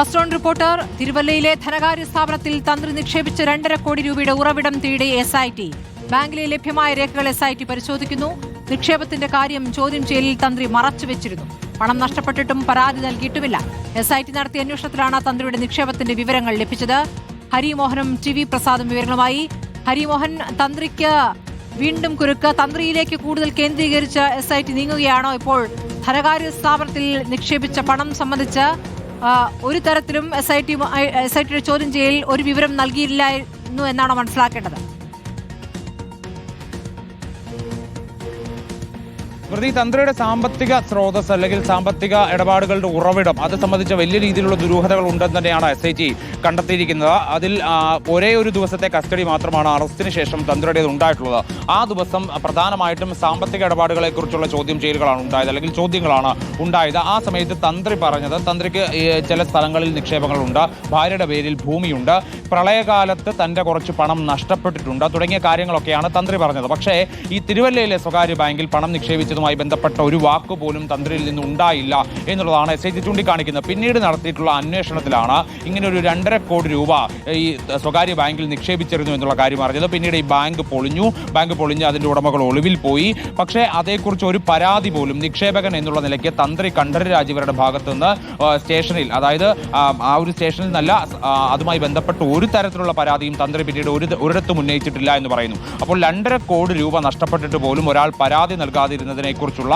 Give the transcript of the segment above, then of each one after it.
First on reporter. തിരുവല്ലയിലെ ധനകാര്യ സ്ഥാപനത്തിൽ തന്ത്രി നിക്ഷേപിച്ച 2.5 കോടി രൂപയുടെ ഉറവിടം തേടി SIT. ബാങ്കിലെ ലഭ്യമായ രേഖകൾ SIT പരിശോധിക്കുന്നു. നിക്ഷേപത്തിന്റെ കാര്യം ചോദ്യം ചെയ്യലിൽ തന്ത്രി മറച്ചുവെച്ചിരുന്നു. പണം നഷ്ടപ്പെട്ടിട്ടും പരാതി നൽകിയിട്ടുമില്ല. SIT നടത്തിയ അന്വേഷണത്തിലാണ് തന്ത്രിയുടെ നിക്ഷേപത്തിന്റെ വിവരങ്ങൾ ലഭിച്ചത്. ഹരിമോഹനും TV പ്രസാദും വിവരങ്ങളുമായി. ഹരിമോഹൻ, തന്ത്രിക്ക് വീണ്ടും കുരുക്ക്. തന്ത്രിയിലേക്ക് കൂടുതൽ കേന്ദ്രീകരിച്ച SIT നീങ്ങുകയാണോ? ഇപ്പോൾ ധനകാര്യ സ്ഥാപനത്തിൽ നിക്ഷേപിച്ച പണം സംബന്ധിച്ച് ഒരു തരത്തിലും SITയുടെ ചോദ്യം ചെയ്യലിൽ ഒരു വിവരം നൽകിയില്ലായിരുന്നു എന്നാണ് മനസ്സിലാക്കേണ്ടത്. തന്ത്രിയുടെ സാമ്പത്തിക സ്രോതസ് അല്ലെങ്കിൽ സാമ്പത്തിക ഇടപാടുകളുടെ ഉറവിടം അത് സംബന്ധിച്ച വലിയ രീതിയിലുള്ള ദുരൂഹതകൾ ഉണ്ടെന്ന് തന്നെയാണ് SIT കണ്ടെത്തിയിരിക്കുന്നത്. അതിൽ ഒരേ ഒരു ദിവസത്തെ കസ്റ്റഡി മാത്രമാണ് അറസ്റ്റിന് ശേഷം തന്ത്രിയുടേത് ഉണ്ടായിട്ടുള്ളത്. ആ ദിവസം പ്രധാനമായിട്ടും സാമ്പത്തിക ഇടപാടുകളെക്കുറിച്ചുള്ള ചോദ്യം ചെയ്യലുകളാണ് ഉണ്ടായത്, അല്ലെങ്കിൽ ചോദ്യങ്ങളാണ് ഉണ്ടായത്. ആ സമയത്ത് തന്ത്രി പറഞ്ഞത് തന്ത്രിക്ക് ചില സ്ഥലങ്ങളിൽ നിക്ഷേപങ്ങളുണ്ട്, ഭാര്യയുടെ പേരിൽ ഭൂമിയുണ്ട്, പ്രളയകാലത്ത് തൻ്റെ കുറച്ച് പണം നഷ്ടപ്പെട്ടിട്ടുണ്ട് തുടങ്ങിയ കാര്യങ്ങളൊക്കെയാണ് തന്ത്രി പറഞ്ഞത്. പക്ഷേ ഈ തിരുവല്ലയിലെ സ്വകാര്യ ബാങ്കിൽ പണം നിക്ഷേപിച്ചതുമായി ബന്ധപ്പെട്ട ഒരു വാക്ക് പോലും തന്ത്രിയിൽ നിന്ന് ഉണ്ടായില്ല എന്നുള്ളതാണ് SIT ചൂണ്ടിക്കാണിക്കുന്നത്. പിന്നീട് നടത്തിയിട്ടുള്ള അന്വേഷണത്തിലാണ് ഇങ്ങനെ ഒരു 2.5 കോടി രൂപ ഈ സ്വകാര്യ ബാങ്കിൽ നിക്ഷേപിച്ചിരുന്നു എന്നുള്ള കാര്യം അറിഞ്ഞത്. പിന്നീട് ഈ ബാങ്ക് പൊളിഞ്ഞ് അതിൻ്റെ ഉടമകൾ ഒളിവിൽ പോയി. പക്ഷേ അതേക്കുറിച്ച് ഒരു പരാതി പോലും നിക്ഷേപകൻ എന്നുള്ള നിലയ്ക്ക് തന്ത്രി കണ്ഠരര് രാജീവരുടെ ഭാഗത്ത് നിന്ന് സ്റ്റേഷനിൽ, അതായത് ആ ഒരു സ്റ്റേഷനിൽ നിന്നല്ല, അതുമായി ബന്ധപ്പെട്ട് ഒരു തരത്തിലുള്ള പരാതിയും തന്ത്രി പിന്നീട് ഒരിടത്തും ഉന്നയിച്ചിട്ടില്ല എന്ന് പറയുന്നു. അപ്പോൾ 2.5 കോടി രൂപ നഷ്ടപ്പെട്ടിട്ട് പോലും ഒരാൾ പരാതി നൽകാതിരുന്നതിനെ കുറിച്ചുള്ള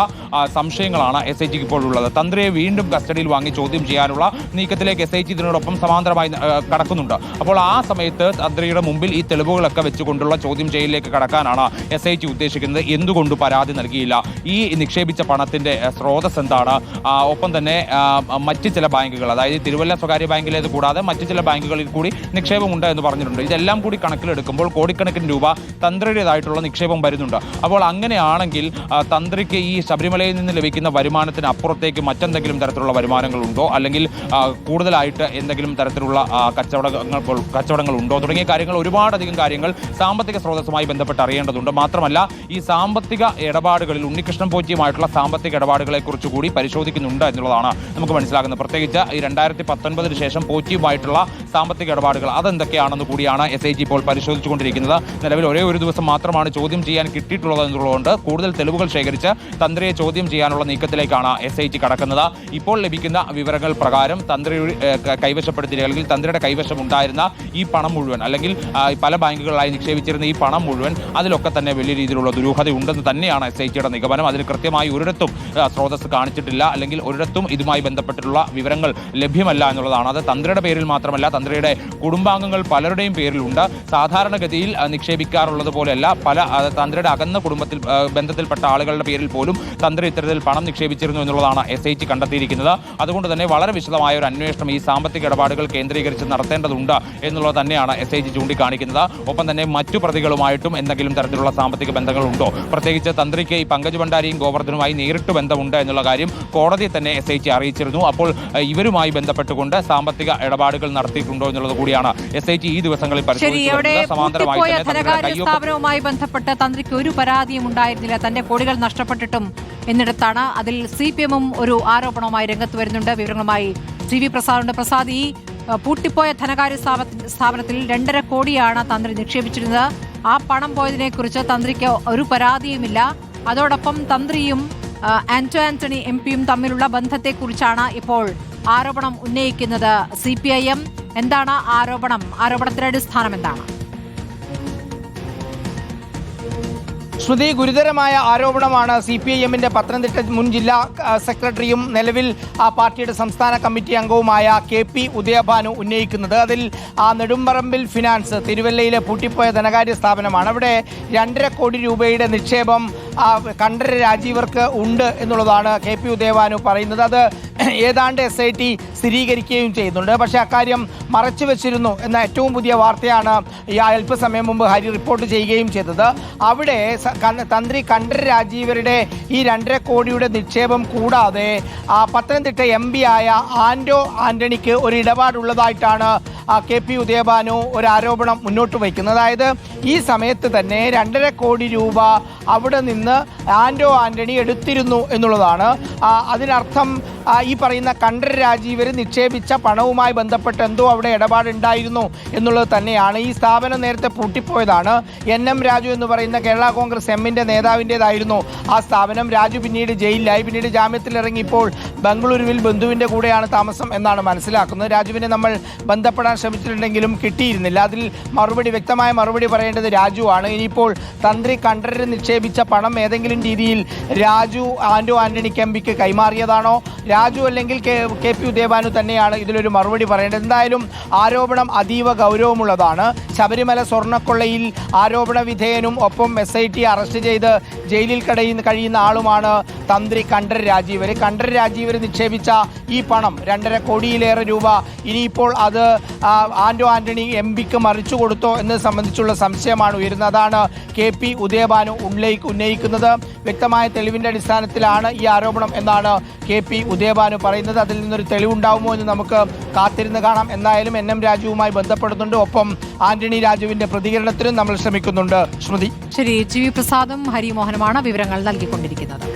സംശയങ്ങളാണ് SITക്ക് ഇപ്പോഴുള്ളത്. തന്ത്രിയെ വീണ്ടും കസ്റ്റഡിയിൽ വാങ്ങി ചോദ്യം ചെയ്യാനുള്ള നീക്കത്തിലേക്ക് SIT ഇതിനോടൊപ്പം സമാന്തരമായി കടക്കുന്നുണ്ട്. അപ്പോൾ ആ സമയത്ത് തന്ത്രിയുടെ മുമ്പിൽ ഈ തെളിവുകളൊക്കെ വെച്ചുകൊണ്ടുള്ള ചോദ്യം ചെയ്യലിലേക്ക് കടക്കാനാണ് SIT ഉദ്ദേശിക്കുന്നത്. എന്തുകൊണ്ട് പരാതി നൽകിയില്ല, ഈ നിക്ഷേപിച്ച പണത്തിന്റെ സ്രോതസ് എന്താണ്, ഒപ്പം തന്നെ മറ്റ് ചില ബാങ്കുകൾ, അതായത് തിരുവല്ല സ്വകാര്യ ബാങ്കിലേത് കൂടാതെ മറ്റ് ചില ബാങ്കുകളിൽ കൂടി നിക്ഷേപമുണ്ട് എന്ന് പറഞ്ഞിട്ടുണ്ട്. ഇതെല്ലാം കൂടി കണക്കിലെടുക്കുമ്പോൾ കോടിക്കണക്കിന് രൂപ തന്ത്രിയുടേതായിട്ടുള്ള നിക്ഷേപം വരുന്നുണ്ട്. അപ്പോൾ അങ്ങനെയാണെങ്കിൽ തന്ത്രിക്ക് ഈ ശബരിമലയിൽ നിന്ന് ലഭിക്കുന്ന വരുമാനത്തിന് അപ്പുറത്തേക്ക് മറ്റെന്തെങ്കിലും തരത്തിലുള്ള വരുമാനങ്ങളുണ്ടോ, അല്ലെങ്കിൽ കൂടുതലായിട്ട് എന്തെങ്കിലും തരത്തിലുള്ള കച്ചവടങ്ങൾ ഉണ്ടോ തുടങ്ങിയ കാര്യങ്ങൾ, ഒരുപാടധികം കാര്യങ്ങൾ സാമ്പത്തിക സ്രോതസ്സുമായി ബന്ധപ്പെട്ട് അറിയേണ്ടതുണ്ട്. മാത്രമല്ല ഈ സാമ്പത്തിക ഇടപാടുകളിൽ ഉണ്ണികൃഷ്ണൻ പോറ്റിയുമായിട്ടുള്ള സാമ്പത്തിക ഇടപാടുകളെ കുറിച്ച് കൂടി പരിശോധിക്കുന്നുണ്ട് എന്നുള്ളതാണ് നമുക്ക് മനസ്സിലാക്കുന്നത്. പ്രത്യേകിച്ച് ഈ 2019 ശേഷം പോറ്റിയുമായിട്ടുള്ള സാമ്പത്തിക ഇടപാടുകൾ അതെന്തൊക്കെയാണെന്ന് കൂടിയാണ് SIT ഇപ്പോൾ പരിശോധിച്ചുകൊണ്ടിരിക്കുന്നത്. നിലവിൽ ഒരേ ഒരു ദിവസം മാത്രമാണ് ചോദ്യം ചെയ്യാൻ കിട്ടിയിട്ടുള്ളത് എന്നുള്ളതുകൊണ്ട് കൂടുതൽ തെളിവുകൾ ശേഖരിച്ച് തന്ത്രിയെ ചോദ്യം ചെയ്യാനുള്ള നീക്കത്തിലേക്കാണ് SIT കടക്കുന്നത്. ഇപ്പോൾ ലഭിക്കുന്ന വിവരങ്ങൾ പ്രകാരം തന്ത്രി കൈവശപ്പെടുത്തിയ, അല്ലെങ്കിൽ തന്ത്രിയുടെ കൈവശം ഉണ്ടായിരുന്ന ഈ പണം മുഴുവൻ, അല്ലെങ്കിൽ പല ബാങ്കുകളിലായി നിക്ഷേപിച്ചിരുന്ന ഈ പണം മുഴുവൻ, അതിലൊക്കെ തന്നെ വലിയ രീതിയിലുള്ള ദുരൂഹത ഉണ്ടെന്ന് തന്നെയാണ് SITയുടെ നിഗമനം. അതിൽ കൃത്യമായി ഒരിടത്തും സ്രോതസ് കാണിച്ചിട്ടില്ല, അല്ലെങ്കിൽ ഒരിടത്തും ഇതുമായി ബന്ധപ്പെട്ടിട്ടുള്ള വിവരങ്ങൾ ലഭ്യമല്ല എന്നുള്ളതാണ്. അത് തന്ത്രിയുടെ പേരിൽ മാത്രമല്ല, തന്ത്രിയുടെ കുടുംബാംഗങ്ങൾ പലരുടെയും പേരിലുണ്ട്. സാധാരണഗതിയിൽ നിക്ഷേപിക്കാറുള്ളത് പോലെയല്ല, പല തന്ത്രിയുടെ അകന്ന ബന്ധത്തിൽപ്പെട്ട ആളുകളുടെ പേരിൽ പോലും തന്ത്രി ഇത്തരത്തിൽ പണം നിക്ഷേപിച്ചിരുന്നു എന്നുള്ളതാണ് SIT കണ്ടെത്തിയിരിക്കുന്നത്. അതുകൊണ്ട് തന്നെ വളരെ വിശദമായ ഒരു അന്വേഷണം ഈ സാമ്പത്തിക ഇടപാടുകൾ കേന്ദ്രീകരിച്ച് നടത്തേണ്ടതുണ്ട് എന്നുള്ളത് തന്നെയാണ് SIT ചൂണ്ടിക്കാണിക്കുന്നത്. ഒപ്പം തന്നെ മറ്റു പ്രതികളുമായിട്ടും എന്തെങ്കിലും തരത്തിലുള്ള സാമ്പത്തിക ബന്ധങ്ങളുണ്ടോ, പ്രത്യേകിച്ച് തന്ത്രിക്ക് ഈ പങ്കജ് ഭണ്ഡാരിയും ഗോവർദ്ധനുമായി നേരിട്ട് ബന്ധമുണ്ട് എന്നുള്ള കാര്യം കോടതിയെ തന്നെ SIT അറിയിച്ചിരുന്നു. അപ്പോൾ ഇവരുമായി ബന്ധപ്പെട്ടുകൊണ്ട് സാമ്പത്തിക ഇടപാടുകൾ നടത്തിയിട്ടുണ്ടോ എന്നുള്ളത് കൂടിയാണ് SIT ഈ ദിവസങ്ങളിൽ പരിശോധിക്കുന്നത്. സ്ഥാപനവുമായി ബന്ധപ്പെട്ട് തന്ത്രിക്ക് ഒരു പരാതിയും ഉണ്ടായിരുന്നില്ല, തന്റെ കോടികൾ നഷ്ടപ്പെട്ടിട്ടും എന്നിടത്താണ്. അതിൽ CPM ഒരു ആരോപണവുമായി രംഗത്ത് വരുന്നുണ്ട്. വിവരങ്ങളുമായി TV പ്രസാദുണ്ട്. പ്രസാദ്, ഈ പൂട്ടിപ്പോയ ധനകാര്യ സ്ഥാപനത്തിൽ 2.5 കോടിയാണ് തന്ത്രി നിക്ഷേപിച്ചിരുന്നത്. ആ പണം പോയതിനെ കുറിച്ച് തന്ത്രിക്ക് ഒരു പരാതിയുമില്ല. അതോടൊപ്പം തന്ത്രിയും ആന്റണി MP തമ്മിലുള്ള ബന്ധത്തെക്കുറിച്ചാണ് ഇപ്പോൾ ആരോപണം ഉന്നയിക്കുന്നത് CPIM. എന്താണ് ആരോപണത്തിന്റെ അടിസ്ഥാനം എന്താണ്? ശ്രുതി, ഗുരുതരമായ ആരോപണമാണ് CPIMന്റെ പത്തനംതിട്ട മുൻ ജില്ലാ സെക്രട്ടറിയും നിലവിൽ ആ പാർട്ടിയുടെ സംസ്ഥാന കമ്മിറ്റി അംഗവുമായ KP ഉദയഭാനു ഉന്നയിക്കുന്നത്. അതിൽ നെടുമ്പറമ്പിൽ ഫിനാൻസ് തിരുവല്ലയിലെ പൂട്ടിപ്പോയ ധനകാര്യ സ്ഥാപനമാണ്. അവിടെ 2.5 കോടി രൂപയുടെ നിക്ഷേപം കണ്ഠരര് രാജീവർക്ക് ഉണ്ട് എന്നുള്ളതാണ് KP ഉദയഭാനു പറയുന്നത്. അത് ഏതാണ്ട് SIT സ്ഥിരീകരിക്കുകയും ചെയ്യുന്നുണ്ട്. പക്ഷേ അക്കാര്യം മറച്ചു വെച്ചിരുന്നു എന്ന ഏറ്റവും പുതിയ വാർത്തയാണ് ഈ അല്പസമയം മുമ്പ് ഹരി റിപ്പോർട്ട് ചെയ്യുകയും ചെയ്തത്. അവിടെ തന്ത്രി കണ്ഠരര് രാജീവരുടെ ഈ 2.5 കോടിയുടെ നിക്ഷേപം കൂടാതെ പത്തനംതിട്ട MP ആയ ആന്റണിക്ക് ഒരു ഇടപാടുള്ളതായിട്ടാണ് KP ഉദയഭാനു ഒരു ആരോപണം മുന്നോട്ട് വയ്ക്കുന്നത്. അതായത് ഈ സമയത്ത് തന്നെ 2.5 കോടി രൂപ അവിടെ നിന്ന് ആന്റണി എടുത്തിരുന്നു എന്നുള്ളതാണ്. അതിനർത്ഥം ഈ പറയുന്ന കണ്ഠരര് രാജീവർ നിക്ഷേപിച്ച പണവുമായി ബന്ധപ്പെട്ട് എന്തോ അവിടെ ഇടപാടുണ്ടായിരുന്നു എന്നുള്ളത് തന്നെയാണ്. ഈ സ്ഥാപനം നേരത്തെ പൂട്ടിപ്പോയതാണ്. NM രാജു എന്ന് പറയുന്ന കേരള കോൺഗ്രസ് എമ്മിൻ്റെ നേതാവിൻ്റെതായിരുന്നു ആ സ്ഥാപനം. രാജു പിന്നീട് ജയിലിലായി, പിന്നീട് ജാമ്യത്തിലിറങ്ങി ഇപ്പോൾ ബംഗളൂരുവിൽ ബന്ധുവിൻ്റെ കൂടെയാണ് താമസം എന്നാണ് മനസ്സിലാക്കുന്നത്. രാജുവിനെ നമ്മൾ ബന്ധപ്പെടാൻ ശ്രമിച്ചിട്ടുണ്ടെങ്കിലും കിട്ടിയിരുന്നില്ല. അതിൽ വ്യക്തമായ മറുപടി പറയേണ്ടത് രാജുവാണ്. ഇനിയിപ്പോൾ തന്ത്രി കണ്ഠരര് നിക്ഷേപിച്ച പണം ഏതെങ്കിലും രീതിയിൽ രാജു ആന്റണിക്ക് എംപിക്ക് കൈമാറിയതാണോ, രാജു അല്ലെങ്കിൽ KP ഉദയഭാനു തന്നെയാണ് ഇതിലൊരു മറുപടി പറയേണ്ടത്. എന്തായാലും ആരോപണം അതീവ ഗൗരവമുള്ളതാണ്. ശബരിമല സ്വർണ്ണക്കൊള്ളയിൽ ആരോപണ വിധേയനും ഒപ്പം SIT അറസ്റ്റ് ചെയ്ത് ജയിലിൽ കഴിയുന്ന ആളുമാണ് തന്ത്രി കണ്ഠരര് രാജീവർ. കണ്ഠരര് രാജീവർ നിക്ഷേപിച്ച ഈ പണം 2.5 കോടിയിലേറെ രൂപ ഇനിയിപ്പോൾ അത് ആന്റണി എംപിക്ക് മറിച്ചു കൊടുത്തോ എന്നത് സംബന്ധിച്ചുള്ള സംശയമാണ് ഉയരുന്നത്. അതാണ് KP ഉദയഭാനു ഉന്നയിക്കുന്നത്. വ്യക്തമായ തെളിവിൻ്റെ അടിസ്ഥാനത്തിലാണ് ഈ ആരോപണം എന്നാണ് KP ഉദയഭാനു പറയുന്നത്. അതിൽ നിന്നൊരു തെളിവുണ്ടാവുമോ എന്ന് നമുക്ക് കാത്തിരുന്ന് കാണാം. എന്തായാലും NM രാജുവുമായി ബന്ധപ്പെടുന്നുണ്ട്. ഒപ്പം ആന്റണി രാജുവിന്റെ പ്രതികരണത്തിനും നമ്മൾ ശ്രമിക്കുന്നുണ്ട്. ശ്രുതി. ശരി, GV പ്രസാദും ഹരിമോഹനുമാണ് വിവരങ്ങൾ നൽകിക്കൊണ്ടിരിക്കുന്നത്.